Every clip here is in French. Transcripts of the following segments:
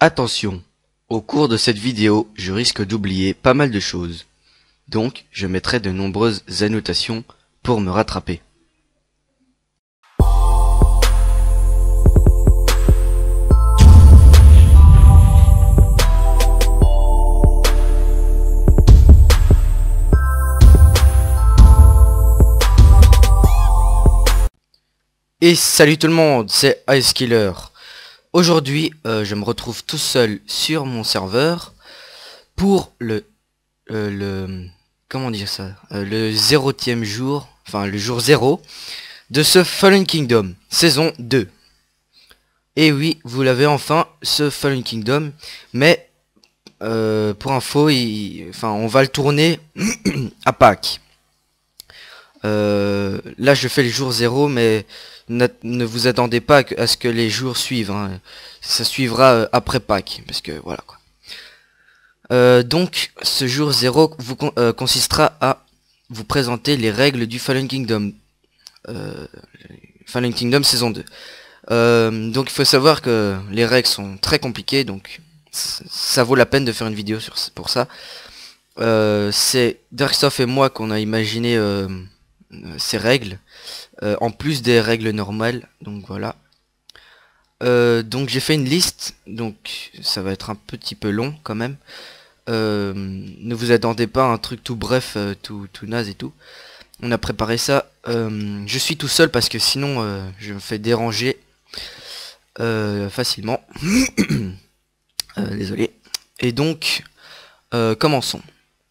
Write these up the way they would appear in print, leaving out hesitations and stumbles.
Attention, au cours de cette vidéo, je risque d'oublier pas mal de choses. Donc, je mettrai de nombreuses annotations pour me rattraper. Et salut tout le monde, c'est IceKiller. Aujourd'hui, je me retrouve tout seul sur mon serveur pour comment dire ça, le 0e jour, enfin le jour 0 de ce Fallen Kingdom, saison 2. Et oui, vous l'avez enfin, ce Fallen Kingdom, mais pour info, on va le tourner à Pâques. Là je fais le jour 0, mais ne vous attendez pas à ce que les jours suivent, hein. Ça suivra après Pâques, parce que voilà quoi. Donc ce jour 0 consistera à vous présenter les règles du Fallen Kingdom, Fallen Kingdom saison 2. Donc il faut savoir que les règles sont très compliquées, donc ça vaut la peine de faire une vidéo pour ça. C'est Darksoft et moi qu'on a imaginé ces règles, en plus des règles normales, donc voilà. Donc j'ai fait une liste, donc ça va être un petit peu long quand même. Ne vous attendez pas à un truc tout bref, tout naze et tout. On a préparé ça. Je suis tout seul parce que sinon je me fais déranger facilement. Désolé. Et donc commençons.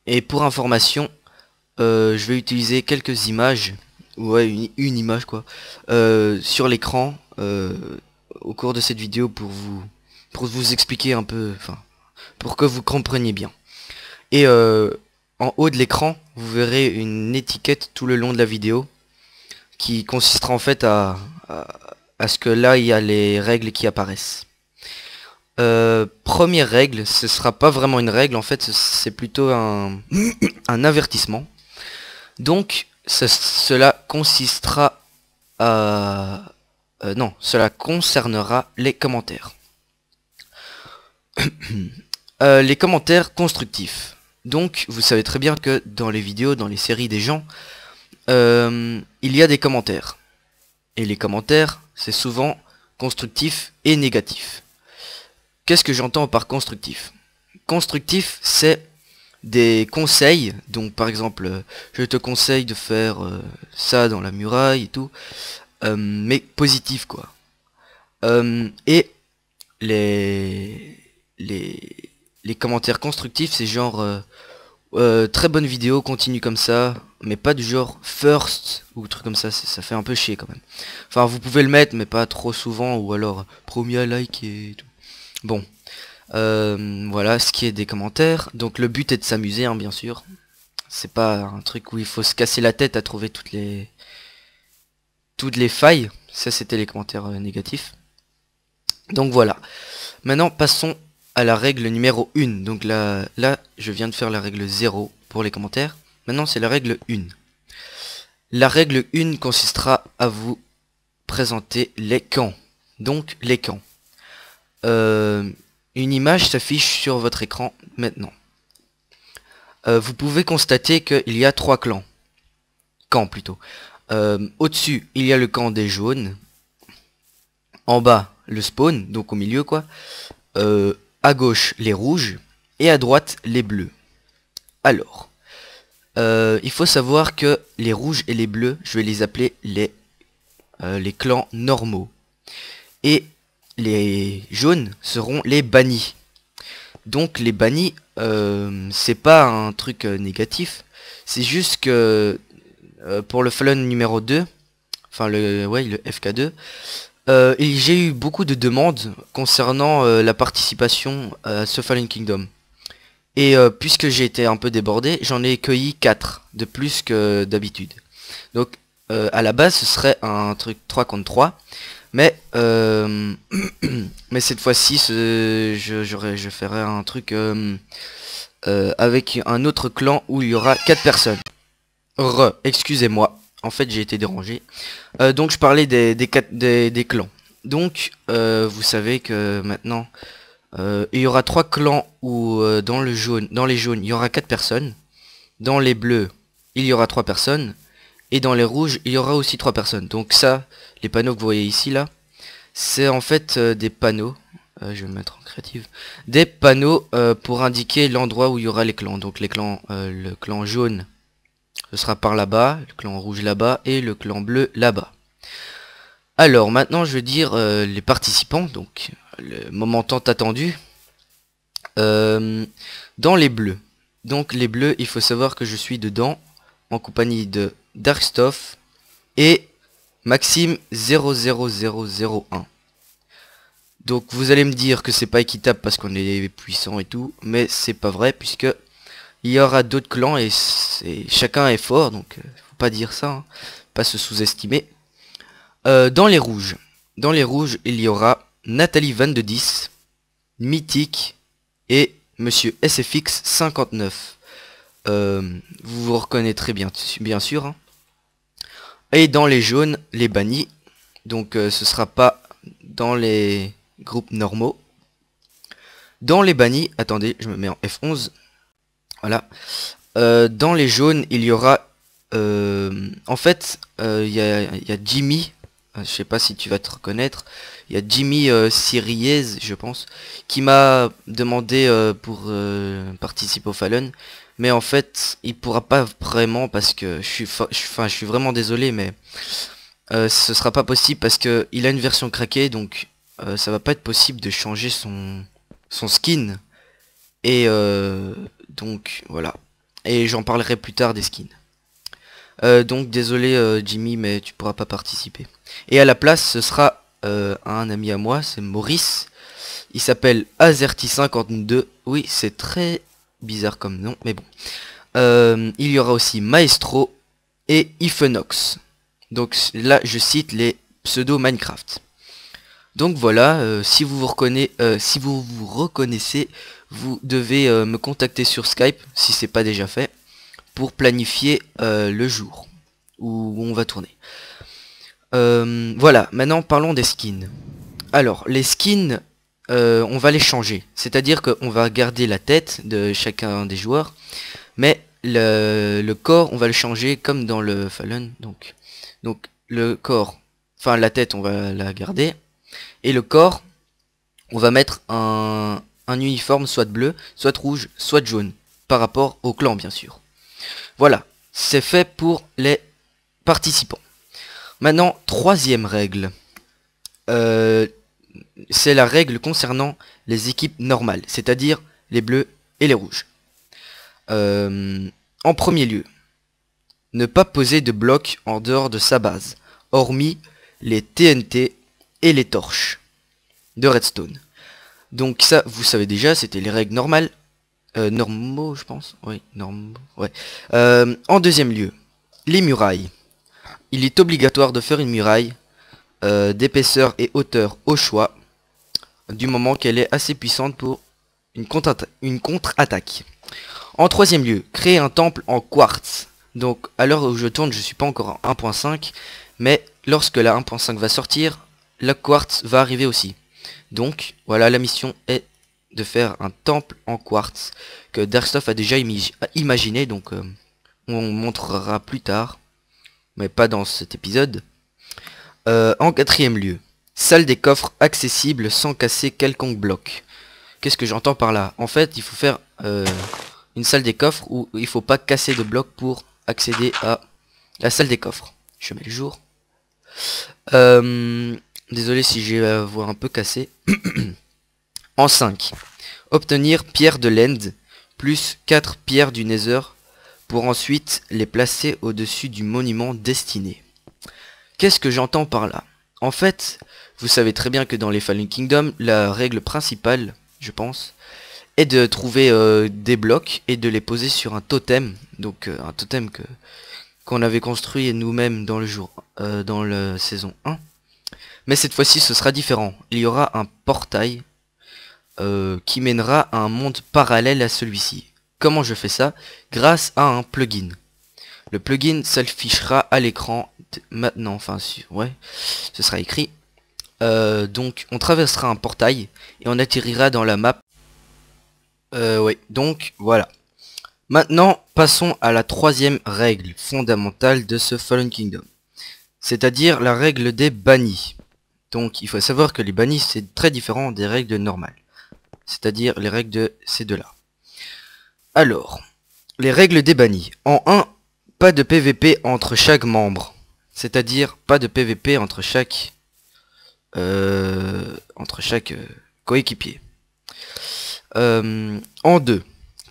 Et pour information, je vais utiliser quelques images, ouais, une image quoi, sur l'écran au cours de cette vidéo pour vous expliquer un peu, enfin pour que vous compreniez bien. Et en haut de l'écran vous verrez une étiquette tout le long de la vidéo qui consistera en fait à ce que là il y a les règles qui apparaissent. Première règle, ce sera pas vraiment une règle, en fait c'est plutôt un avertissement. Donc cela consistera à non, cela concernera les commentaires. Les commentaires constructifs. Donc vous savez très bien que dans les vidéos, dans les séries des gens, il y a des commentaires. Et les commentaires, c'est souvent constructif et négatif. Qu'est-ce que j'entends par constructif? Constructif, c'est des conseils, donc par exemple je te conseille de faire ça dans la muraille et tout, mais positif quoi. Et les commentaires constructifs, c'est genre très bonne vidéo, continue comme ça, mais pas du genre first ou truc comme ça, ça fait un peu chier quand même. Enfin vous pouvez le mettre mais pas trop souvent, ou alors promis à like et tout. Bon, voilà ce qui est des commentaires. Donc le but est de s'amuser, hein, bien sûr. C'est pas un truc où il faut se casser la tête à trouver toutes les failles. Ça c'était les commentaires négatifs. Donc voilà. Maintenant passons à la règle numéro 1. Donc là je viens de faire la règle 0 pour les commentaires. Maintenant c'est la règle 1. La règle 1 consistera à vous présenter les camps. Donc les camps. Une image s'affiche sur votre écran maintenant. Vous pouvez constater qu'il y a 3 clans. Camps plutôt. Au-dessus, il y a le camp des jaunes. En bas, le spawn, donc au milieu quoi. À gauche, les rouges. Et à droite, les bleus. Alors, il faut savoir que les rouges et les bleus, je vais les appeler les clans normaux. Et les jaunes seront les bannis. Donc les bannis, c'est pas un truc négatif. C'est juste que pour le Fallen numéro 2, enfin le FK2, j'ai eu beaucoup de demandes concernant la participation à ce Fallen Kingdom. Et puisque j'ai été un peu débordé, j'en ai cueilli 4 de plus que d'habitude. Donc à la base ce serait un truc 3 contre 3. Mais cette fois-ci je ferai un truc avec un autre clan où il y aura 4 personnes. Excusez-moi, en fait j'ai été dérangé. Donc je parlais des clans. Donc vous savez que maintenant Il y aura 3 clans où dans les jaunes, il y aura 4 personnes. Dans les bleus, il y aura 3 personnes. Et dans les rouges, il y aura aussi 3 personnes. Donc ça, les panneaux que vous voyez ici là, c'est en fait des panneaux. Je vais me mettre en créative. Des panneaux pour indiquer l'endroit où il y aura les clans. Donc les clans, le clan jaune, ce sera par là-bas, le clan rouge là-bas et le clan bleu là-bas. Alors maintenant je vais dire les participants, donc le moment tant attendu. Dans les bleus. Donc les bleus, il faut savoir que je suis dedans en compagnie de Darkstuff et Maxime 00001. Donc vous allez me dire que c'est pas équitable parce qu'on est puissant et tout, mais c'est pas vrai puisque il y aura d'autres clans et chacun est fort, donc faut pas dire ça, hein, pas se sous-estimer. Dans les rouges, il y aura Nathalie 2210, Mythique et Monsieur SFX 59. Vous vous reconnaîtrez bien sûr. Hein. Et dans les jaunes, les bannis. Donc ce sera pas dans les groupes normaux. Dans les bannis, attendez, je me mets en F11. Voilà. Dans les jaunes, il y aura... en fait, il y a Jimmy. Je sais pas si tu vas te reconnaître. Il y a Jimmy Siriez, je pense, qui m'a demandé pour participer au Fallen. Mais en fait, il pourra pas vraiment parce que je suis vraiment désolé, mais ce sera pas possible parce que il a une version craquée, donc ça va pas être possible de changer son skin. Et donc voilà. Et j'en parlerai plus tard des skins. Donc désolé Jimmy, mais tu pourras pas participer. Et à la place, ce sera un ami à moi, c'est Maurice. Il s'appelle Azerty52. Oui, c'est très bizarre comme nom, mais bon. Il y aura aussi Maestro et Ifenox. Donc là, je cite les pseudo Minecraft. Donc voilà, si vous vous reconnaissez, vous devez me contacter sur Skype, si c'est pas déjà fait, pour planifier le jour où on va tourner. Voilà, maintenant parlons des skins. Alors, les skins, on va les changer. C'est-à-dire qu'on va garder la tête de chacun des joueurs, mais le corps, on va le changer comme dans le Fallen. Donc le corps, enfin la tête, on va la garder. Et le corps, on va mettre un uniforme soit bleu, soit rouge, soit jaune, par rapport au clan bien sûr. Voilà, c'est fait pour les participants. Maintenant, troisième règle. C'est la règle concernant les équipes normales, c'est-à-dire les bleus et les rouges. En premier lieu, ne pas poser de blocs en dehors de sa base, hormis les TNT et les torches de redstone. Donc ça, vous savez déjà, c'était les règles normales. Normaux, je pense. Oui, normaux. Ouais. En deuxième lieu, les murailles. Il est obligatoire de faire une muraille d'épaisseur et hauteur au choix, du moment qu'elle est assez puissante pour une contre-attaque. En troisième lieu, créer un temple en quartz. Donc à l'heure où je tourne, je suis pas encore en 1.5, mais lorsque la 1.5 va sortir, la quartz va arriver aussi. Donc voilà, la mission est de faire un temple en quartz que Darkstuff a déjà imaginé, donc on montrera plus tard, mais pas dans cet épisode. En quatrième lieu, salle des coffres accessible sans casser quelconque bloc. Qu'est-ce que j'entends par là? En fait, il faut faire une salle des coffres où il faut pas casser de bloc pour accéder à la salle des coffres. Je mets le jour. Désolé si j'ai la voix un peu cassée. En 5. Obtenir pierre de l'end plus 4 pierres du Nether pour ensuite les placer au-dessus du monument destiné. Qu'est-ce que j'entends par là? En fait, vous savez très bien que dans les Fallen Kingdom, la règle principale, je pense, est de trouver des blocs et de les poser sur un totem. Donc un totem qu'on avait construit nous-mêmes dans dans la saison 1. Mais cette fois-ci, ce sera différent. Il y aura un portail qui mènera à un monde parallèle à celui-ci. Comment je fais ça? Grâce à un plugin. Le plugin s'affichera à l'écran maintenant. Enfin, ouais, ce sera écrit. Donc on traversera un portail et on atterrira dans la map. Oui, donc voilà. Maintenant, passons à la troisième règle fondamentale de ce Fallen Kingdom. C'est-à-dire la règle des bannis. Donc il faut savoir que les bannis c'est très différent des règles normales. C'est-à-dire les règles de ces deux-là. Alors, les règles des bannis. En 1, pas de PVP entre chaque membre. C'est-à-dire pas de PVP entre chaque coéquipier. En 2,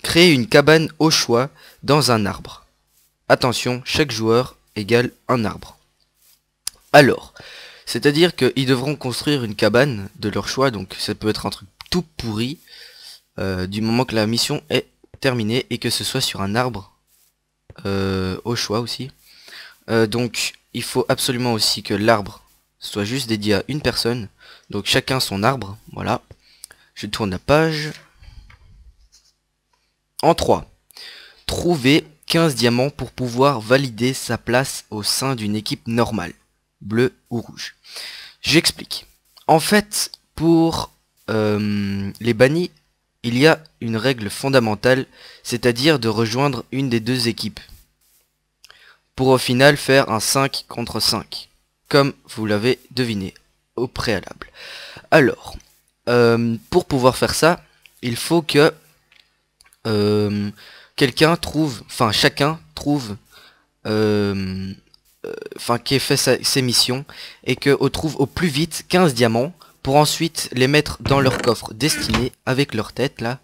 créer une cabane au choix dans un arbre. Attention, chaque joueur égale un arbre. Alors, c'est-à-dire qu'ils devront construire une cabane de leur choix, donc ça peut être un truc tout pourri, du moment que la mission est terminée et que ce soit sur un arbre, au choix aussi. Donc, il faut absolument aussi que l'arbre soit juste dédié à une personne, donc chacun son arbre, voilà. Je tourne la page. En 3, trouver 15 diamants pour pouvoir valider sa place au sein d'une équipe normale, bleu ou rouge. J'explique. En fait, pour les bannis, il y a une règle fondamentale, c'est-à-dire de rejoindre une des deux équipes. Pour au final faire un 5 contre 5, comme vous l'avez deviné au préalable. Alors, pour pouvoir faire ça, il faut que quelqu'un trouve, enfin chacun trouve, qui ait fait ses missions et que trouve au plus vite 15 diamants pour ensuite les mettre dans leur coffre destiné avec leur tête là,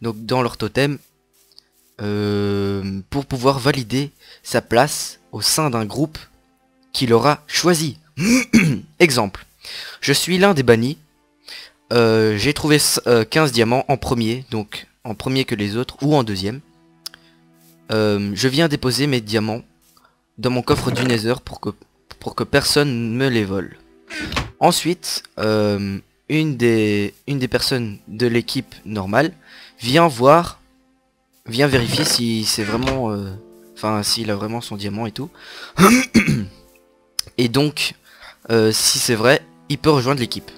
donc dans leur totem, pour pouvoir valider sa place au sein d'un groupe qu'il aura choisi. Exemple, je suis l'un des bannis, j'ai trouvé 15 diamants en premier, donc en premier que les autres, ou en deuxième. Je viens déposer mes diamants dans mon coffre du Nether pour que personne me les vole. Ensuite, une des personnes de l'équipe normale vient vérifier si c'est vraiment... s'il a vraiment son diamant et tout. Et donc, si c'est vrai, il peut rejoindre l'équipe.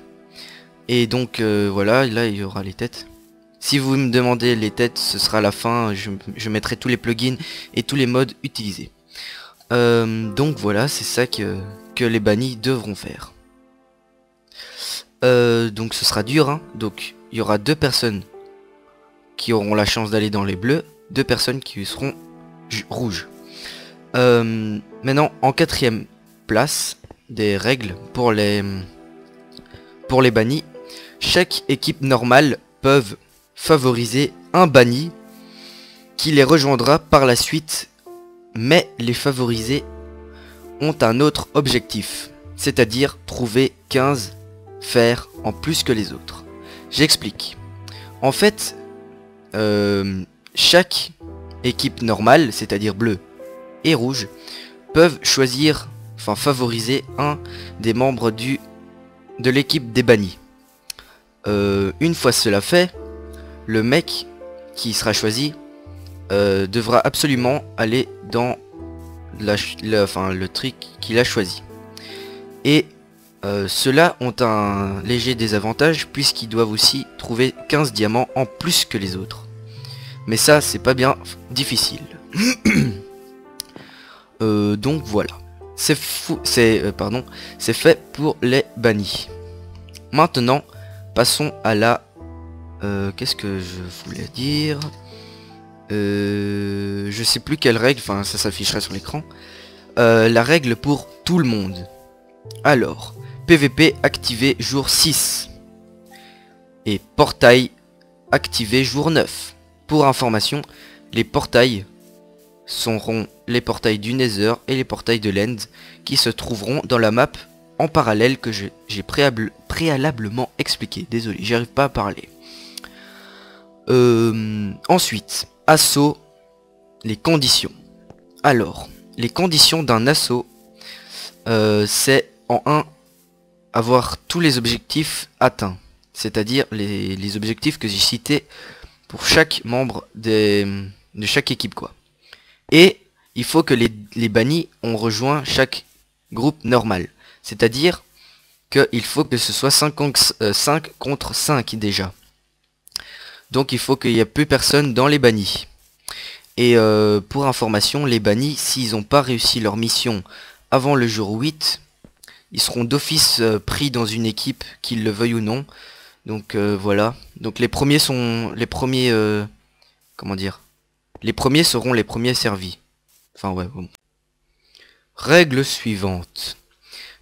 Et donc, voilà, là il y aura les têtes. Si vous me demandez les têtes, ce sera à la fin, je mettrai tous les plugins et tous les modes utilisés. Donc voilà, c'est ça que les bannis devront faire. Donc ce sera dur, hein. Donc il y aura 2 personnes qui auront la chance d'aller dans les bleus, 2 personnes qui seront rouges. Maintenant, en 4ème place des règles pour les bannis, chaque équipe normale peuvent favoriser un banni qui les rejoindra par la suite, mais les favorisés ont un autre objectif, c'est-à-dire trouver 15 fers en plus que les autres. J'explique. En fait, chaque équipe normale, c'est-à-dire bleu et rouge, peuvent choisir, favoriser un des membres de l'équipe des bannis. Une fois cela fait, le mec qui sera choisi devra absolument aller dans le truc qu'il a choisi. Et ceux-là ont un léger désavantage puisqu'ils doivent aussi trouver 15 diamants en plus que les autres. Mais ça, c'est pas bien difficile. Donc voilà. C'est fait pour les bannis. Maintenant, passons à la... qu'est-ce que je voulais dire? Je sais plus quelle règle, ça s'affichera sur l'écran. La règle pour tout le monde. Alors, PVP activé jour 6. Et portail activé jour 9. Pour information, les portails seront les portails du Nether et les portails de l'End qui se trouveront dans la map en parallèle que j'ai préalablement expliqué. Désolé, j'y arrive pas à parler. Ensuite, assaut, les conditions. Alors, les conditions d'un assaut, c'est en 1, avoir tous les objectifs atteints. C'est-à-dire les objectifs que j'ai cités pour chaque membre de chaque équipe, quoi. Et il faut que les bannis ont rejoint chaque groupe normal. C'est-à-dire qu'il faut que ce soit 5 contre 5 déjà. Donc il faut qu'il n'y ait plus personne dans les bannis. Et pour information, les bannis, s'ils n'ont pas réussi leur mission avant le jour 8, ils seront d'office pris dans une équipe, qu'ils le veuillent ou non. Donc voilà. Donc les premiers sont les premiers comment dire, les premiers seront les premiers servis. Enfin ouais bon. Règle suivante.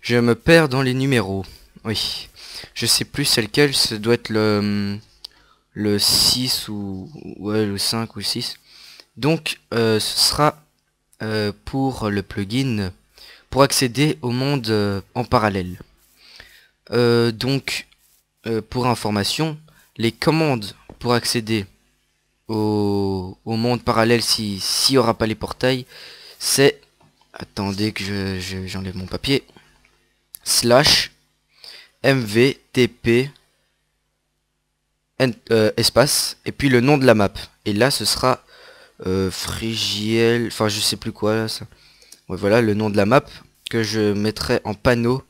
Je me perds dans les numéros. Oui. Je sais plus c'est lequel, ça doit être le 6 ou ouais le 5 ou le 6. Donc ce sera pour le plugin pour accéder au monde en parallèle. Donc pour information, les commandes pour accéder au monde parallèle s'il n'y aura pas les portails, c'est, attendez que j'enlève mon papier, /mvtp espace et puis le nom de la map. Et là ce sera Frigiel, enfin je sais plus quoi là, ça. Ouais, voilà le nom de la map que je mettrai en panneau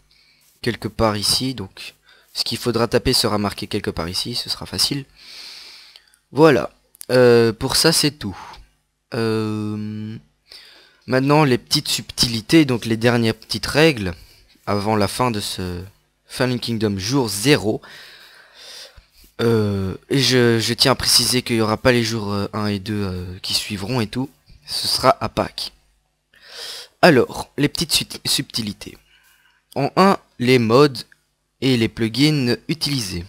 quelque part ici. Donc ce qu'il faudra taper sera marqué quelque part ici, ce sera facile. Voilà, pour ça c'est tout. Maintenant les petites subtilités, donc les dernières petites règles avant la fin de ce Fallen Kingdom jour 0. Et je tiens à préciser qu'il n'y aura pas les jours 1 et 2 qui suivront et tout. Ce sera à Pâques. Alors, les petites subtilités. En 1, les mods et les plugins utilisés.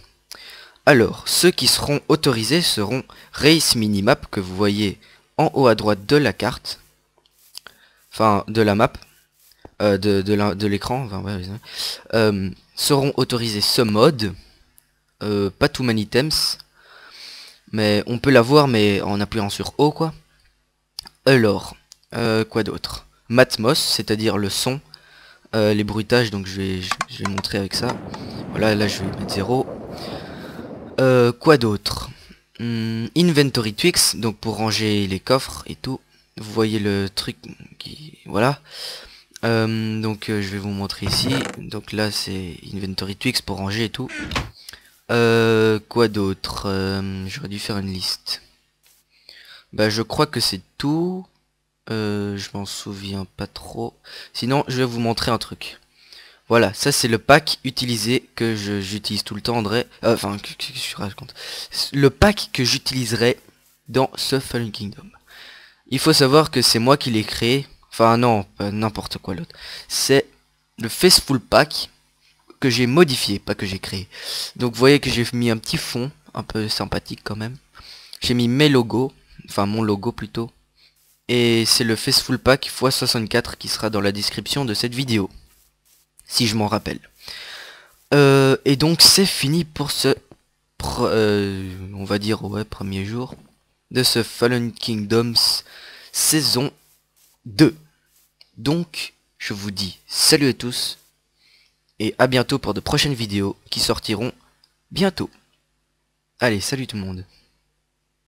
Alors, ceux qui seront autorisés seront Race Minimap que vous voyez en haut à droite de la carte. Enfin, de la map. De l'écran. Enfin, ouais, seront autorisés ce mode. Pas too many items. Mais on peut l'avoir mais en appuyant sur O quoi. Alors, quoi d'autre? Matmos, c'est-à-dire le son. Les bruitages, donc je vais montrer avec ça. Voilà, là je vais mettre 0. Quoi d'autre? Inventory Tweaks, donc pour ranger les coffres et tout. Vous voyez le truc qui... Voilà. Donc je vais vous montrer ici. Donc là c'est Inventory Tweaks pour ranger et tout. Quoi d'autre? J'aurais dû faire une liste. Bah je crois que c'est tout. Je m'en souviens pas trop. Sinon je vais vous montrer un truc. Voilà, ça c'est le pack utilisé que j'utilise tout le temps, André. Enfin, je raconte. Le pack que j'utiliserai dans ce Fallen Kingdom. Il faut savoir que c'est moi qui l'ai créé. Enfin non, pas n'importe quoi l'autre. C'est le Faceful Pack que j'ai modifié, pas que j'ai créé. Donc vous voyez que j'ai mis un petit fond, un peu sympathique quand même. J'ai mis mes logos, enfin mon logo plutôt. Et c'est le Faceful Pack x64 qui sera dans la description de cette vidéo. Si je m'en rappelle. Et donc c'est fini pour ce on va dire ouais premier jour de ce Fallen Kingdoms saison 2. Donc je vous dis salut à tous et à bientôt pour de prochaines vidéos qui sortiront bientôt. Allez, salut tout le monde.